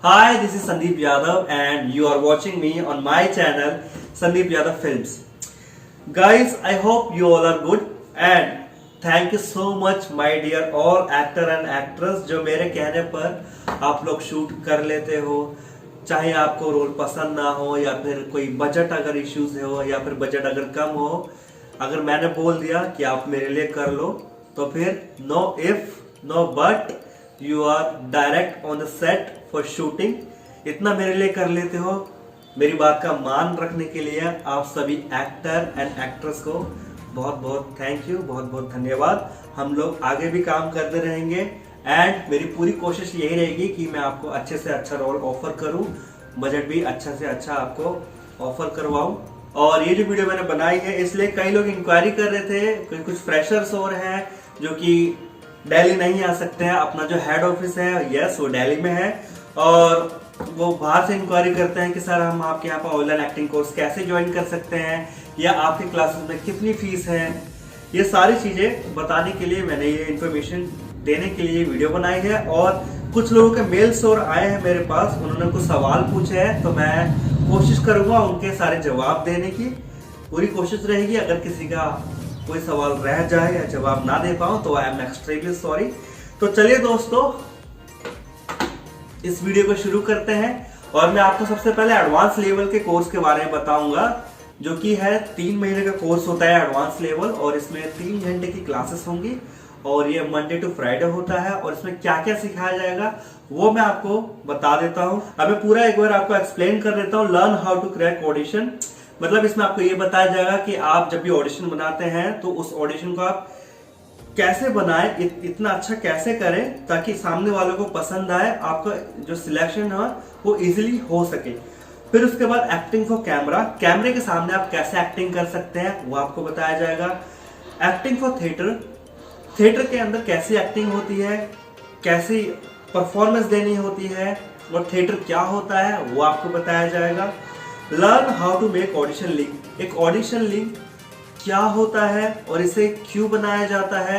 Hi, this is Sandeep Yadav and you are watching me on my channel Sandeep Yadav Films. Guys, I hope you all are good and thank you so much my dear all actor and actress जो मेरे कहने पर आप लोग shoot कर लेते हो, चाहे आपको रोल पसंद ना हो या फिर कोई बजट अगर इश्यूज हो या फिर बजट अगर कम हो, अगर मैंने बोल दिया कि आप मेरे लिए कर लो तो फिर no if no but you are direct on the set for shooting. इतना मेरे लिए कर लेते हो, मेरी बात का मान रखने के लिए आप सभी एक्टर एंड एक्ट्रेस को बहुत बहुत थैंक यू, बहुत बहुत धन्यवाद। हम लोग आगे भी काम करते रहेंगे एंड मेरी पूरी कोशिश यही रहेगी कि मैं आपको अच्छे से अच्छा रोल ऑफर करूं, बजट भी अच्छा से अच्छा आपको ऑफर करवाऊं। और ये जो वीडियो मैंने बनाई है इसलिए कई लोग इंक्वायरी कर रहे थे, कुछ फ्रेशर्स और हैं जो कि दिल्ली नहीं आ सकते हैं। अपना जो हेड ऑफिस है यस वो दिल्ली में है और वो बाहर से इंक्वायरी करते हैं कि सर हम आपके यहाँ पर ऑनलाइन एक्टिंग कोर्स कैसे ज्वाइन कर सकते हैं या आपके क्लासेस में कितनी फीस है। ये सारी चीजें बताने के लिए मैंने ये इन्फॉर्मेशन देने के लिए वीडियो बनाई है। और कुछ लोगों के मेल्स और आए हैं मेरे पास, उन्होंने कुछ सवाल पूछे हैं तो मैं कोशिश करूंगा उनके सारे जवाब देने की, पूरी कोशिश रहेगी। अगर किसी का कोई सवाल रह जाए या जवाब ना दे पाऊं तो आई एम एक्सट्रीमली सॉरी। तो चलिए दोस्तों इस वीडियो को शुरू करते हैं और मैं आपको सबसे पहले एडवांस लेवल के कोर्स के बारे में बताऊंगा, जो कि है 3 महीने का कोर्स होता है एडवांस लेवल और इसमें 3 घंटे की क्लासेस होंगी और ये मंडे टू फ्राइडे होता है। और इसमें क्या क्या सिखाया जाएगा वो मैं आपको बता देता हूँ। अब मैं पूरा एक बार आपको एक्सप्लेन कर देता हूँ। Learn how to crack audition, मतलब इसमें आपको ये बताया जाएगा कि आप जब भी ऑडिशन बनाते हैं तो उस ऑडिशन को आप कैसे बनाएं, इतना अच्छा कैसे करें ताकि सामने वालों को पसंद आए, आपका जो सिलेक्शन है वो इजीली हो सके। फिर उसके बाद एक्टिंग फॉर कैमरा, कैमरे के सामने आप कैसे एक्टिंग कर सकते हैं वो आपको बताया जाएगा। एक्टिंग फॉर थिएटर, थिएटर के अंदर कैसी एक्टिंग होती है, कैसी परफॉर्मेंस देनी होती है और थिएटर क्या होता है वो आपको बताया जाएगा। Learn how to make audition link, एक ऑडिशन लिंक क्या होता है और इसे क्यों बनाया जाता है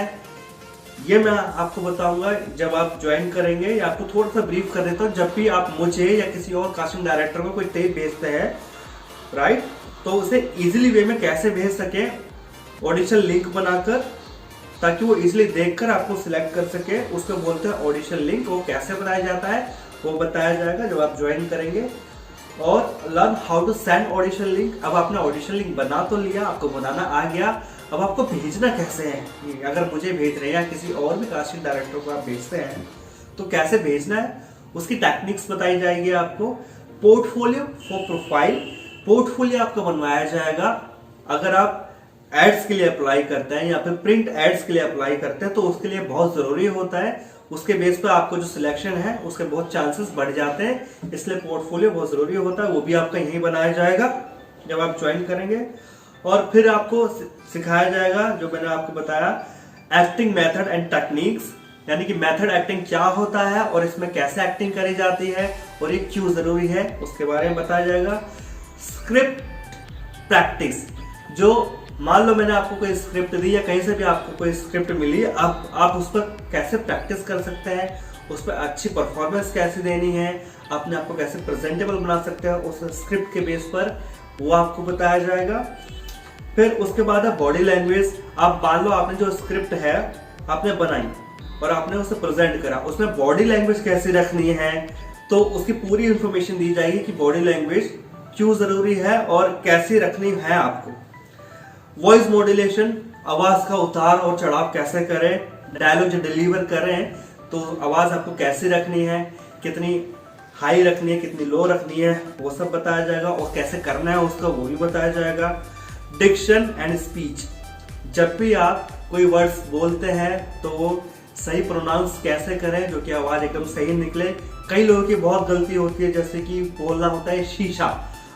ये मैं आपको बताऊंगा जब आप ज्वाइन करेंगे। या आपको थोड़ा सा ब्रीफ कर देता हूँ। जब भी आप मुझे या किसी और कास्टिंग डायरेक्टर को कोई टेप भेजते हैं राइट, तो उसे इजीली वे में कैसे भेज सके ऑडिशन लिंक बनाकर, ताकि वो इजीली देखकर आपको सिलेक्ट कर सके, उसको बोलते हैं ऑडिशन लिंक। वो कैसे बनाया जाता है वो बताया जाएगा जब आप ज्वाइन करेंगे। और learn how to send audition link, अब आपने ऑडिशन लिंक बना तो लिया, आपको बनाना आ गया, अब आपको भेजना कैसे है। अगर मुझे भेज रहे हैं या किसी और भी कास्टिंग डायरेक्टर को आप भेजते हैं तो कैसे भेजना है उसकी टेक्निक्स बताई जाएगी आपको। पोर्टफोलियो फॉर प्रोफाइल, पोर्टफोलियो आपको बनवाया जाएगा। अगर आप एड्स के लिए अप्लाई करते हैं या फिर प्रिंट एड्स के लिए अप्लाई करते हैं तो उसके लिए बहुत जरूरी होता है, उसके बेस पर आपको जो सिलेक्शन है उसके बहुत चांसेस बढ़ जाते हैं, इसलिए पोर्टफोलियो बहुत जरूरी होता है। वो भी आपका यहीं बनाया जाएगा जब आप ज्वाइन करेंगे। और फिर आपको सिखाया जाएगा जो मैंने आपको बताया एक्टिंग मेथड एंड टेक्निक्स, यानी कि मेथड एक्टिंग क्या होता है और इसमें कैसे एक्टिंग करी जाती है और ये क्यों जरूरी है उसके बारे में बताया जाएगा। स्क्रिप्ट प्रैक्टिस, जो मान लो मैंने आपको कोई स्क्रिप्ट दी या कहीं से भी आपको कोई स्क्रिप्ट मिली, आप उस पर कैसे प्रैक्टिस कर सकते हैं, उस पर अच्छी परफॉर्मेंस कैसे देनी है, अपने आप को कैसे प्रेजेंटेबल बना सकते हैं उस स्क्रिप्ट के बेस पर, वो आपको बताया जाएगा। फिर उसके बाद है बॉडी लैंग्वेज। आप मान लो आपने जो स्क्रिप्ट है आपने बनाई और आपने उसे प्रेजेंट करा, उसमें बॉडी लैंग्वेज कैसी रखनी है तो उसकी पूरी इंफॉर्मेशन दी जाएगी कि बॉडी लैंग्वेज क्यों जरूरी है और कैसी रखनी है आपको। वॉइस मॉड्यूलेशन, आवाज का उतार और चढ़ाव कैसे करें, डायलॉग जो डिलीवर करें तो आवाज आपको कैसे रखनी है, कितनी हाई रखनी है, कितनी लो रखनी है, वो सब बताया जाएगा। और कैसे करना है उसका वो भी बताया जाएगा। डिक्शन एंड स्पीच, जब भी आप कोई वर्ड्स बोलते हैं तो वो सही प्रोनाउंस कैसे करें जो कि आवाज एकदम सही निकले। कई लोगों की बहुत गलती होती है, जैसे कि बोलना होता है शीशा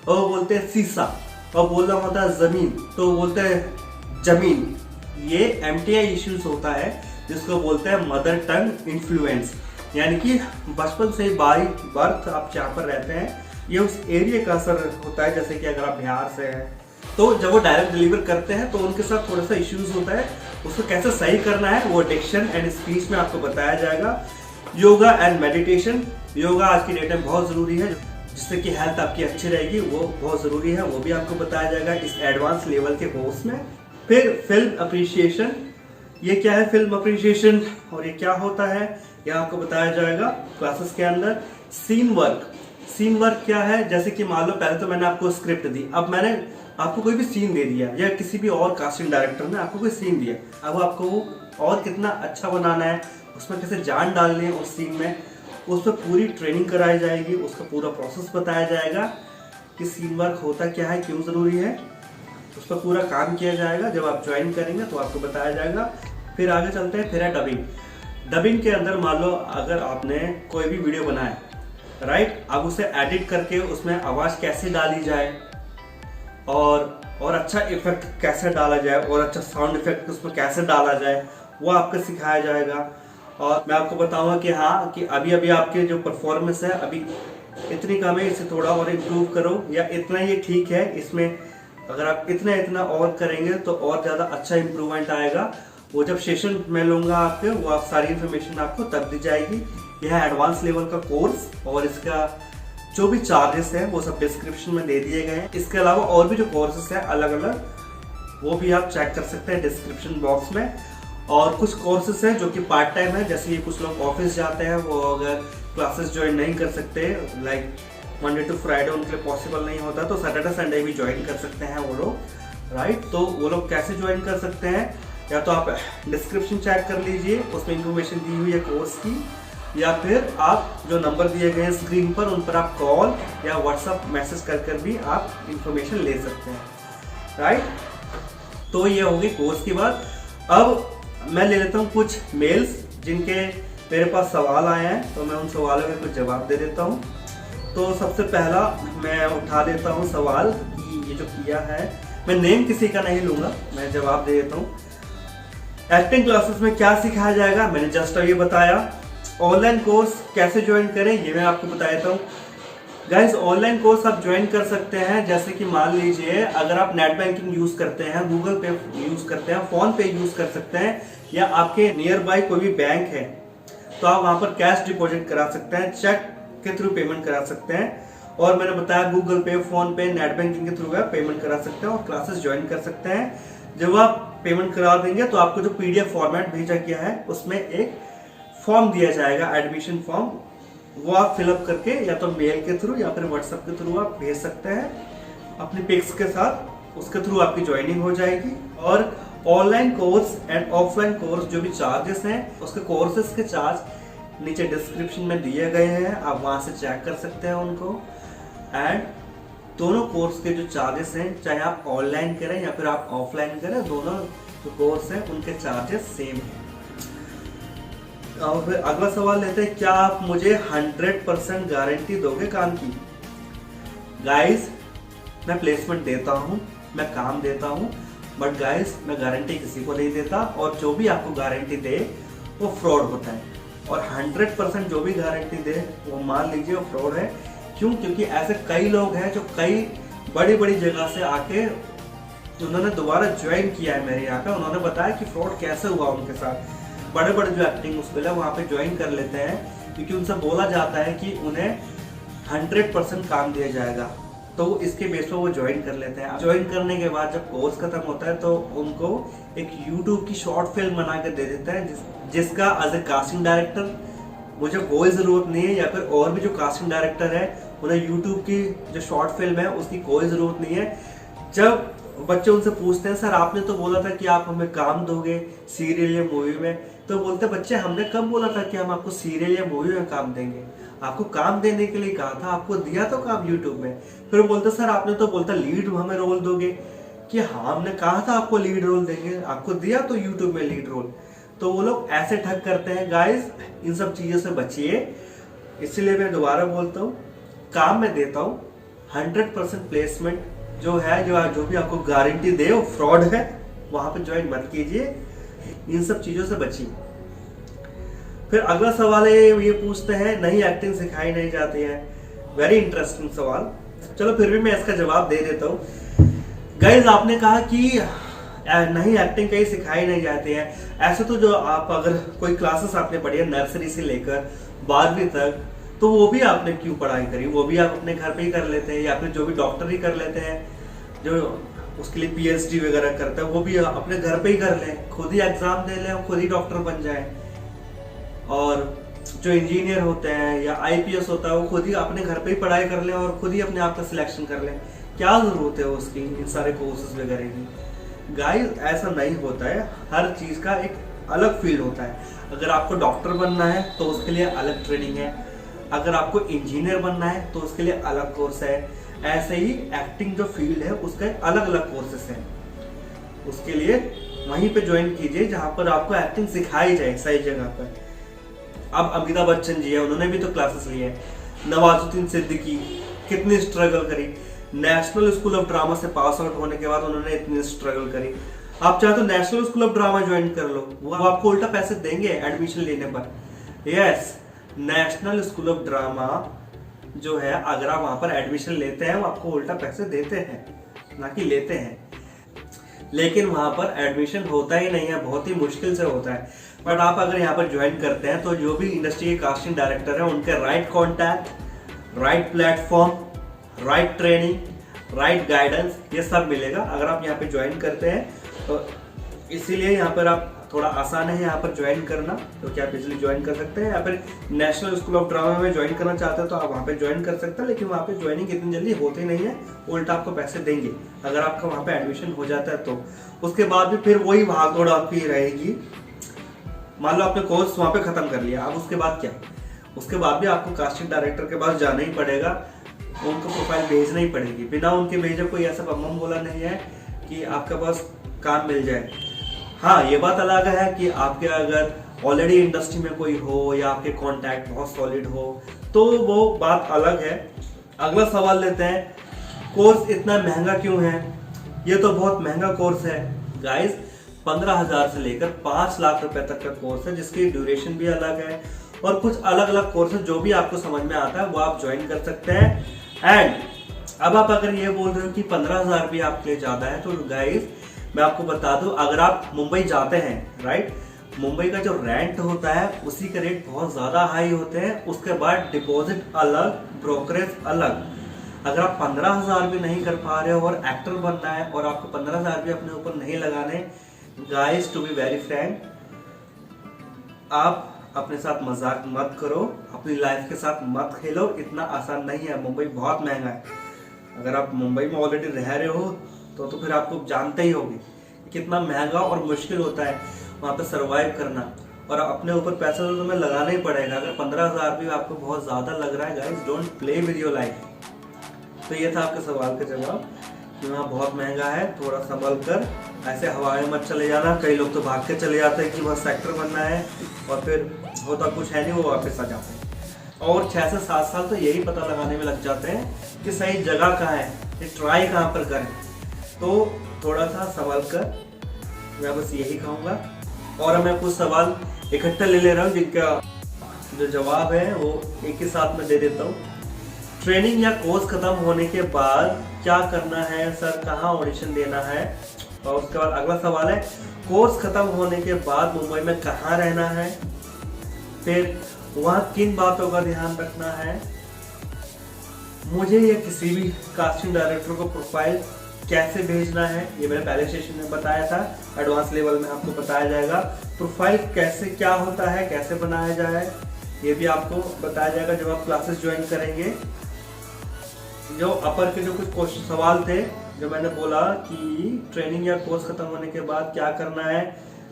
और वो बोलते हैं सीसा, और बोलना होता है जमीन तो बोलते हैं जमीन। ये एमटीआई इश्यूज होता है जिसको बोलते हैं मदर टंग इन्फ्लुएंस, यानी कि बचपन से बाई बर्थ आप जहाँ पर रहते हैं ये उस एरिया का असर होता है। जैसे कि अगर आप बिहार से हैं तो जब वो डायरेक्ट डिलीवर करते हैं तो उनके साथ थोड़ा सा इश्यूज होता है, उसको कैसे सही करना है वो डिक्शन एंड स्पीच में आपको बताया जाएगा। योगा एंड मेडिटेशन, योगा आज की डेट में बहुत ज़रूरी है, जिससे कि हेल्थ आपकी अच्छी रहेगी, वो बहुत ज़रूरी है, वो भी आपको बताया जाएगा इस एडवांस लेवल के कोर्स में। फिर फिल्म अप्रिशिएशन, ये क्या है फिल्म अप्रिशिएशन और ये क्या होता है, यह आपको बताया जाएगा क्लासेस के अंदर। सीन वर्क, सीन वर्क क्या है, जैसे कि मान लो पहले तो मैंने आपको स्क्रिप्ट दी, अब मैंने आपको कोई भी सीन दे दिया या किसी भी और कास्टिंग डायरेक्टर ने आपको कोई सीन दिया, अब आपको वो और कितना अच्छा बनाना है, उसमें कैसे जान डालनी है उस सीन में, उस पर पूरी ट्रेनिंग कराई जाएगी, उसका पूरा प्रोसेस बताया जाएगा कि सीन वर्क होता क्या है, क्यों ज़रूरी है, उस पर पूरा काम किया जाएगा। जब आप ज्वाइन करेंगे तो आपको बताया जाएगा। फिर आगे चलते हैं, फिर है डबिंग। डबिंग के अंदर मान लो अगर आपने कोई भी वीडियो बनाया, राइट, अब उसे एडिट करके उसमें आवाज़ कैसे डाली जाए और अच्छा इफेक्ट कैसे डाला जाए और अच्छा साउंड इफेक्ट उसमें कैसे डाला जाए, वो आपको सिखाया जाएगा। और मैं आपको बताऊंगा कि हाँ कि अभी अभी आपके जो परफॉर्मेंस है अभी इतनी कम है, इसे थोड़ा और इम्प्रूव करो, या इतना ही ठीक है, इसमें अगर आप इतना और करेंगे तो और ज़्यादा अच्छा इम्प्रूवमेंट आएगा। वो जब सेशन मैं लूँगा आपके, वो आप सारी इन्फॉर्मेशन आपको तब दी जाएगी। यह है एडवांस लेवल का कोर्स और इसका जो भी चार्जेस है वो सब डिस्क्रिप्शन में दे दिए गए हैं। इसके अलावा और भी जो कोर्सेस हैं अलग अलग, वो भी आप चेक कर सकते हैं डिस्क्रिप्शन बॉक्स में। और कुछ कोर्सेस हैं जो कि पार्ट टाइम है, जैसे ये कुछ लोग ऑफिस जाते हैं, वो अगर क्लासेस ज्वाइन नहीं कर सकते, लाइक मंडे टू फ्राइडे उनके लिए पॉसिबल नहीं होता, तो सैटरडे संडे भी ज्वाइन कर सकते हैं वो लोग, राइट। तो वो लोग कैसे ज्वाइन कर सकते हैं, या तो आप डिस्क्रिप्शन चेक कर लीजिए, उसमें इंफॉर्मेशन दी हुई है कोर्स की, या फिर आप जो नंबर दिए गए हैं स्क्रीन पर उन पर आप कॉल या व्हाट्सएप मैसेज कर भी आप इंफॉर्मेशन ले सकते हैं, राइट। तो ये होगी कोर्स की बात। अब मैं ले लेता हूँ कुछ मेल्स जिनके मेरे पास सवाल आए हैं, तो मैं उन सवालों के कुछ जवाब दे देता हूँ। तो सबसे पहला मैं उठा देता हूँ सवाल कि ये जो किया है, मैं नेम किसी का नहीं लूँगा, मैं जवाब दे देता हूँ। एक्टिंग क्लासेस में क्या सिखाया जाएगा, मैंने जस्ट ये बताया। ऑनलाइन कोर्स कैसे ज्वाइन करें, ये मैं आपको बता देता हूँ। गाइस, ऑनलाइन कोर्स आप ज्वाइन कर सकते हैं, जैसे कि मान लीजिए अगर आप नेट बैंकिंग यूज करते हैं, गूगल पे यूज करते हैं, फोन पे यूज कर सकते हैं, या आपके नियर बाय कोई भी बैंक है तो आप वहां पर कैश डिपॉजिट करा सकते हैं, चेक के थ्रू पेमेंट करा सकते हैं। और मैंने बताया गूगल पे, फोन पे, नेट बैंकिंग के थ्रू आप पेमेंट करा सकते हैं और क्लासेस ज्वाइन कर सकते हैं। जब आप पेमेंट करा देंगे तो आपको जो PDF फॉर्मेट भेजा गया है उसमें एक फॉर्म दिया जाएगा, एडमिशन फॉर्म, वो आप फिलअप करके या तो मेल के थ्रू या फिर व्हाट्सएप के थ्रू आप भेज सकते हैं अपने पिक्स के साथ, उसके थ्रू आपकी ज्वाइनिंग हो जाएगी। और online course and offline course जो भी चार्जेस हैं, उसके कोर्सेज के चार्ज नीचे डिस्क्रिप्शन में दिए गए हैं, आप वहां से चेक कर सकते हैं उनको। एंड दोनों कोर्स के जो चार्जेस हैं, चाहे आप ऑनलाइन करें या फिर आप ऑफलाइन करें, दोनों जो कोर्स हैं उनके चार्जेस सेम हैं। और फिर अगला सवाल लेते हैं, क्या आप मुझे 100% गारंटी दोगे काम की। गाइस, मैं प्लेसमेंट देता हूँ, मैं काम देता हूँ, बट गाइस मैं गारंटी किसी को नहीं देता, और जो भी आपको गारंटी दे वो फ्रॉड होता है। और 100% जो भी गारंटी दे वो मान लीजिए वो फ्रॉड है। क्यों? क्योंकि ऐसे कई लोग हैं जो कई बड़ी बड़ी जगह से आके उन्होंने दोबारा ज्वाइन किया है मेरे यहाँ पे, उन्होंने बताया कि फ्रॉड कैसे हुआ उनके साथ। बड़े बड़े जो एक्टिंग स्कूल है वहाँ पे ज्वाइन कर लेते हैं, क्योंकि उनसे बोला जाता है कि उन्हें 100% काम दिया जाएगा, तो इसके बेस पर वो ज्वाइन कर लेते हैं। ज्वाइन करने के बाद जब कोर्स खत्म होता है तो उनको एक यूट्यूब की शॉर्ट फिल्म बना के दे देता है, जिसका एज ए कास्टिंग डायरेक्टर मुझे कोई ज़रूरत नहीं है, या फिर और भी जो कास्टिंग डायरेक्टर है उन्हें यूट्यूब की जो शॉर्ट फिल्म है उसकी कोई ज़रूरत नहीं है। जब बच्चे उनसे पूछते हैं, सर आपने तो बोला था कि आप हमें काम दोगे सीरियल या मूवी में, तो बोलते बच्चे हमने कब बोला था कि हम आपको सीरियल या मूवी में काम देंगे, आपको काम देने के लिए कहा था, आपको दिया तो काम यूट्यूब में। फिर बोलते सर आपने तो बोलता लीड हमें रोल दोगे, कि हाँ हमने कहा था आपको लीड रोल देंगे, आपको दिया तो यूट्यूब में लीड रोल। तो वो लोग ऐसे ठग करते हैं। गाइस, इन सब चीजों से बचिए। इसलिए मैं दोबारा बोलता हूँ, काम मैं देता हूँ, 100% प्लेसमेंट जो है, जो भी आपको गारंटी दे वो फ्रॉड है, वहां पे ज्वाइन मत कीजिए, इन सब चीजों से बचिए। फिर अगला सवाल है, ये पूछते हैं नहीं एक्टिंग सिखाई नहीं जाती है। वेरी इंटरेस्टिंग सवाल, चलो फिर भी मैं इसका जवाब दे देता हूँ। गाइस, आपने कहा कि नहीं एक्टिंग कहीं सिखाई नहीं जाती है। ऐसे तो जो आप अगर कोई क्लासेस आपने पढ़ी है नर्सरी से लेकर 12वीं तक, तो वो भी आपने क्यों पढ़ाई करी, वो भी आप अपने घर पे ही कर लेते हैं, या फिर जो भी डॉक्टर ही कर लेते हैं, जो उसके लिए पीएचडी वगैरह करता है, वो भी अपने घर पे ही कर लें, खुद ही एग्जाम दे लें और खुद ही डॉक्टर बन जाए। और जो इंजीनियर होते हैं या आईपीएस होता है, वो खुद ही अपने घर पे ही पढ़ाई कर लें और खुद ही अपने आप का सिलेक्शन कर लें। क्या जरूरत है उसकी इन सारे कोर्सेज वगैरह की। गाइस ऐसा नहीं होता है, हर चीज का एक अलग फील्ड होता है। अगर आपको डॉक्टर बनना है तो उसके लिए अलग ट्रेनिंग है, अगर आपको इंजीनियर बनना है तो उसके लिए अलग कोर्स है। ऐसे ही एक्टिंग जो फील्ड है उसके अलग अलग कोर्सेस हैं। उसके लिए वहीं पे ज्वाइन कीजिए जहां पर आपको एक्टिंग सिखाई जाए सही जगह पर। अब अमिताभ बच्चन जी है, उन्होंने भी तो क्लासेस लिए हैं। नवाजुद्दीन सिद्दीकी कितनी स्ट्रगल करी, नेशनल स्कूल ऑफ ड्रामा से पास आउट होने के बाद उन्होंने इतनी स्ट्रगल करी। आप चाहे तो national school of drama join कर लो, वो आपको उल्टा पैसे देंगे एडमिशन लेने पर। Yes, national school of drama जो है, अगर आप वहां पर एडमिशन लेते हैं वो आपको उल्टा पैसे देते हैं, ना कि लेते हैं। लेकिन वहां पर एडमिशन होता ही नहीं है, बहुत ही मुश्किल से होता है। बट आप अगर यहाँ पर ज्वाइन करते हैं तो जो भी इंडस्ट्री के कास्टिंग डायरेक्टर है, उनके right contact, right platform, right training, right guidance, ये सब मिलेगा अगर आप यहाँ पे ज्वाइन करते हैं। तो इसीलिए यहाँ पर आप थोड़ा आसान है यहाँ पर ज्वाइन करना, तो क्या आप इजिली ज्वाइन कर सकते हैं। या फिर नेशनल स्कूल ऑफ ड्रामा में ज्वाइन करना चाहते हैं तो आप वहाँ पे ज्वाइन कर सकते हैं, लेकिन वहाँ पे ज्वाइनिंग इतनी जल्दी होती नहीं है, उल्टा आपको पैसे देंगे अगर आपका वहाँ पे एडमिशन हो जाता है तो। उसके बाद भी फिर वही भागदौड़ आपकी रहेगी। मान लो आपने कोर्स वहाँ पे खत्म कर लिया, अब उसके बाद क्या, उसके बाद भी आपको कास्टिंग डायरेक्टर के पास जाना ही पड़ेगा, उनको प्रोफाइल भेजना ही पड़ेगी। बिना उनके भेजे कोई ऐसा बम बोला नहीं है कि आपके पास काम मिल जाए। हाँ, ये बात अलग है कि आपके अगर ऑलरेडी इंडस्ट्री में कोई हो या आपके कॉन्टैक्ट बहुत सॉलिड हो तो वो बात अलग है। अगला सवाल लेते हैं, कोर्स इतना महंगा क्यों है? ये तो बहुत महंगा कोर्स है गाइस, 15,000 से लेकर 5 लाख रुपए तक का कोर्स है, जिसकी ड्यूरेशन भी अलग है और कुछ अलग अलग कोर्स है। जो भी आपको समझ में आता है वो आप ज्वाइन कर सकते हैं। एंड अब आप अगर ये बोल रहे हो कि 15,000 भी आपके लिए ज्यादा है, तो गाइस मैं आपको बता दूं, अगर आप मुंबई जाते हैं, राइट, मुंबई का जो रेंट होता है उसी के रेट बहुत ज्यादा हाई होते हैं। उसके बाद डिपॉजिट अलग, ब्रोकरेज अलग। अगर आप 15,000 भी नहीं कर पा रहे हो और एक्टर बनना है और आपको 15,000 भी अपने ऊपर नहीं लगाने, guys to be very frank, आप अपने साथ मजाक मत करो, अपनी लाइफ के साथ मत खेलो। इतना आसान नहीं है, मुंबई बहुत महंगा है। अगर आप मुंबई में ऑलरेडी रह रहे हो तो फिर आपको जानते ही होंगे कितना महंगा और मुश्किल होता है वहाँ पे सरवाइव करना, और अपने ऊपर पैसा तो तुम्हें लगाना ही पड़ेगा। अगर 15,000 भी आपको बहुत ज्यादा लग रहा है, guys don't play with your life. तो ये था आपके सवाल का जवाब कि वहाँ बहुत महंगा है, थोड़ा संभल कर, ऐसे हवा में मत चले जाना। कई लोग तो भाग के चले जाते हैं कि बस एक्टर बनना है और फिर होता कुछ है नहीं, वो वापस आ जाते हैं। और 6 से 7 साल तो यही पता लगाने में लग जाते हैं कि सही जगह कहाँ है, ये ट्राई कहाँ पर करें। तो थोड़ा सा संभल कर, मैं बस यही कहूँगा। और मैं कुछ सवाल इकट्ठा ले रहा हूँ जिनका जो जवाब है वो एक ही साथ में दे देता हूँ। ट्रेनिंग या कोर्स खत्म होने के बाद क्या करना है सर, कहाँ ऑडिशन देना है? और उसके बाद अगला सवाल है, कोर्स खत्म होने के बाद मुंबई में कहाँ रहना है? फिर वहाँ किन बातों का ध्यान रखना है? मुझे या किसी भी कास्टिंग डायरेक्टर को प्रोफाइल कैसे भेजना है, ये मैंने पहले सेशन में बताया था। एडवांस लेवल में आपको बताया जाएगा प्रोफाइल कैसे, क्या होता है, कैसे बनाया जाए, ये भी आपको बताया जाएगा जब आप क्लासेस ज्वाइन करेंगे। जो अपर के जो कुछ क्वेश्चन सवाल थे, जो मैंने बोला कि ट्रेनिंग या कोर्स खत्म होने के बाद क्या करना है,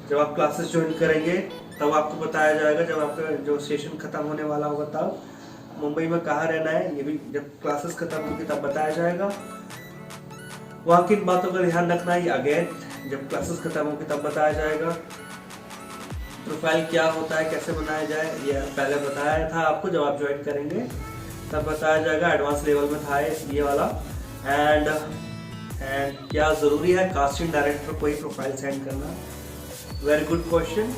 जब आप क्लासेस ज्वाइन करेंगे तब आपको बताया जाएगा। जब आपका जो सेशन खत्म होने वाला होगा तब मुंबई में कहाँ रहना है, ये भी जब क्लासेस खत्म होगी तब बताया जाएगा। वहाँ किन बातों का ध्यान रखना है, अगेन जब क्लासेस खत्म होगी तब बताया जाएगा। प्रोफाइल क्या होता है, कैसे बनाया जाए, ये पहले बताया था आपको, जब आप ज्वाइन करेंगे तब बताया जाएगा। एडवांस लेवल में था ये वाला। एंड क्या जरूरी है कास्टिंग डायरेक्टर को ही प्रोफाइल सेंड करना? Very good question.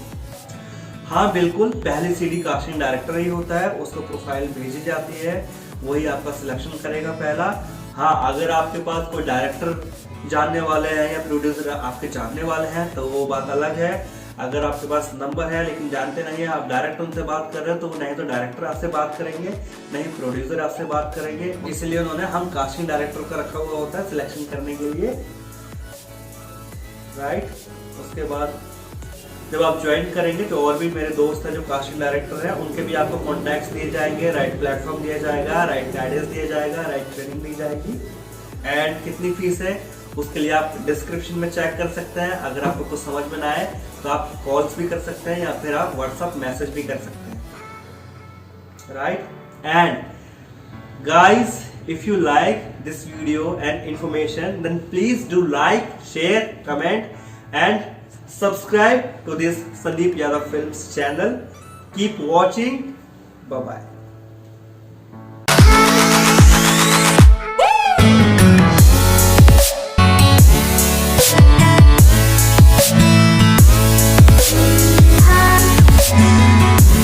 हाँ बिल्कुल, पहली सीडी कास्टिंग डायरेक्टर ही होता है, उसको प्रोफाइल भेजी जाती है, वही आपका सिलेक्शन करेगा पहला। हाँ, अगर आपके पास कोई डायरेक्टर जानने वाले हैं या प्रोड्यूसर आपके जानने वाले हैं तो वो बात अलग है। अगर आपके पास नंबर है लेकिन जानते नहीं है, आप डायरेक्ट उनसे बात कर रहे हैं, तो नहीं तो डायरेक्टर आपसे बात करेंगे, नहीं प्रोड्यूसर आपसे बात करेंगे। इसलिए उन्होंने हम कास्टिंग डायरेक्टर का रखा हुआ होता है सिलेक्शन करने के लिए, राइट। उसके बाद जब आप ज्वाइन करेंगे तो और भी मेरे दोस्त हैं जो कास्टिंग डायरेक्टर हैं, उनके भी आपको कॉन्टैक्ट्स दिए जाएंगे, राइट प्लेटफॉर्म दिया जाएगा, राइट गाइडेंस दिया जाएगा, राइट ट्रेनिंग दी जाएगी। एंड कितनी फीस है उसके लिए आप डिस्क्रिप्शन में चेक कर सकते हैं। अगर आपको कुछ समझ में ना आए तो आप कॉल्स भी कर सकते हैं या फिर आप व्हाट्सएप मैसेज भी कर सकते हैं, right. And guys, if you like this video and information, then please do like, share, comment and subscribe to this Sandeep Yadav Films channel. Keep watching. Bye bye.